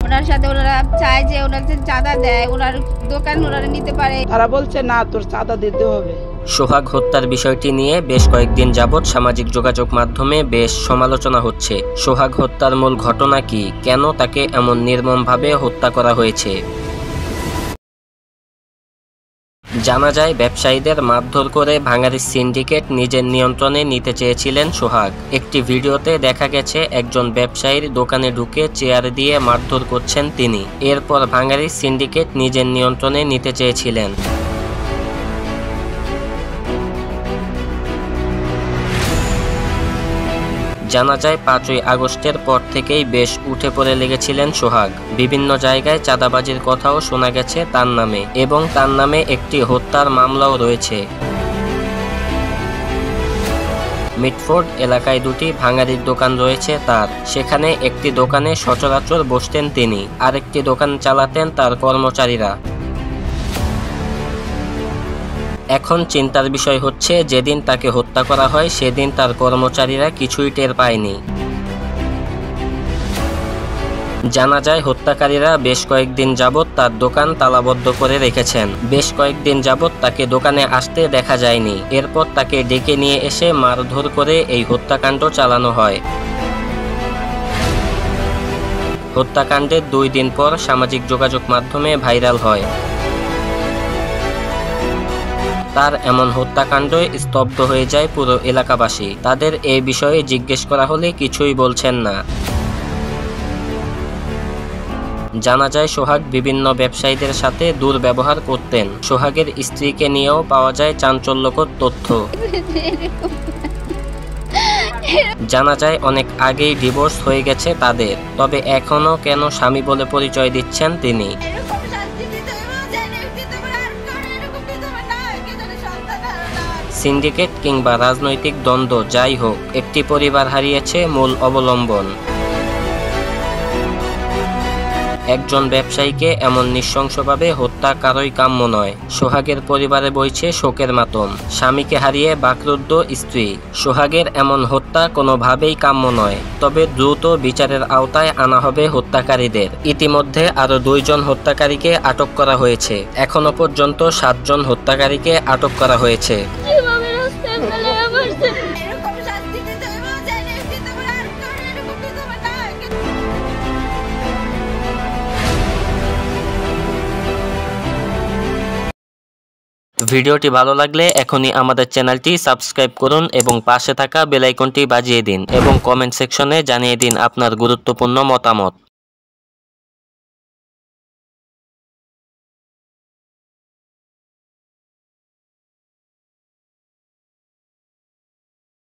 ওনার সাথে ওনারা চায় যে ওনার যে চাঁদা দেয় ওনার দোকান ওনারা নিতে পারে। তারা বলছে না, তোর চাঁদা দিতে হবে। সোহাগ হত্যার বিষয়টি নিয়ে বেশ কয়েকদিন যাবৎ সামাজিক যোগাযোগ মাধ্যমে বেশ সমালোচনা হচ্ছে। সোহাগ হত্যার মূল ঘটনা কি, কেন তাকে এমন নির্মমভাবে হত্যা করা হয়েছে? জানা যায়, ব্যবসায়ীদের মারধর করে ভাঙাড়ির সিন্ডিকেট নিজের নিয়ন্ত্রণে নিতে চেয়েছিলেন সোহাগ। একটি ভিডিওতে দেখা গেছে একজন ব্যবসায়ীর দোকানে ঢুকে চেয়ার দিয়ে মারধর করছেন তিনি। এরপর ভাঙাড়ির সিন্ডিকেট নিজের নিয়ন্ত্রণে নিতে চেয়েছিলেন। জানা যায় 5ই আগস্টের পর থেকেই বেশ উঠে পড়ে লেগেছিলেন সোহাগ। বিভিন্ন জায়গায় চাঁদাবাজির কথাও শোনা গেছে তার নামে, এবং তার নামে একটি হত্যার মামলাও রয়েছে। মিটফোর্ড এলাকায় 2টি ভাঙাড়ির দোকান রয়েছে তার। সেখানে একটি দোকানে সচরাচর বসতেন তিনি, আরেকটি দোকান চালাতেন তার কর্মচারীরা। এখন চিন্তার বিষয় হচ্ছে, যেদিন তাকে হত্যা করা হয় সেদিন তার কর্মচারীরা কিছুই টের পায়নি। জানা যায়, হত্যাকারীরা বেশ কয়েকদিন যাবৎ তার দোকান তালাবদ্ধ করে রেখেছেন। বেশ কয়েকদিন যাবৎ তাকে দোকানে আসতে দেখা যায়নি। এরপর তাকে ডেকে নিয়ে এসে মারধর করে এই হত্যাকাণ্ড চালানো হয়। হত্যাকাণ্ডের 2 দিন পর সামাজিক যোগাযোগ মাধ্যমে ভাইরাল হয়। তার এমন হত্যাকাণ্ডে স্তব্ধ হয়ে যায় পুরো এলাকাবাসী। তাদের এই বিষয়ে জিজ্ঞেস করা হলে কিছুই বলছেন না। জানা যায়, সোহাগ বিভিন্ন ব্যবসায়ীদের সাথে দুর্ব্যবহার করতেন। সোহাগের স্ত্রীকে নিয়েও পাওয়া যায় চাঞ্চল্যকর তথ্য। জানা যায়, অনেক আগেই ডিভোর্স হয়ে গেছে তাদের, তবে এখনও কেন স্বামী বলে পরিচয় দিচ্ছেন তিনি। সিন্ডিকেট কিংবা রাজনৈতিক দ্বন্দ্ব যাই হোক, একটি পরিবার হারিয়েছে মূল অবলম্বন। একজন ব্যবসায়ীকে এমন নৃশংসভাবে হত্যা কারোই কাম্য নয়। সোহাগের পরিবারে বইছে শোকের মাতম। স্বামীকে হারিয়ে বাকরুদ্ধ স্ত্রী। সোহাগের এমন হত্যা কোনোভাবেই কাম্য নয়। তবে দ্রুত বিচারের আওতায় আনা হবে হত্যাকারীদের। ইতিমধ্যে আরও 2 জন হত্যাকারীকে আটক করা হয়েছে। এখনো পর্যন্ত 7 জন হত্যাকারীকে আটক করা হয়েছে। ভিডিওটি ভালো লাগলে এখনই আমাদের চ্যানেলটি সাবস্ক্রাইব করুন এবং পাশে থাকা বেল আইকনটি বাজিয়ে দিন এবং কমেন্ট সেকশনে জানিয়ে দিন আপনার গুরুত্বপূর্ণ মতামত।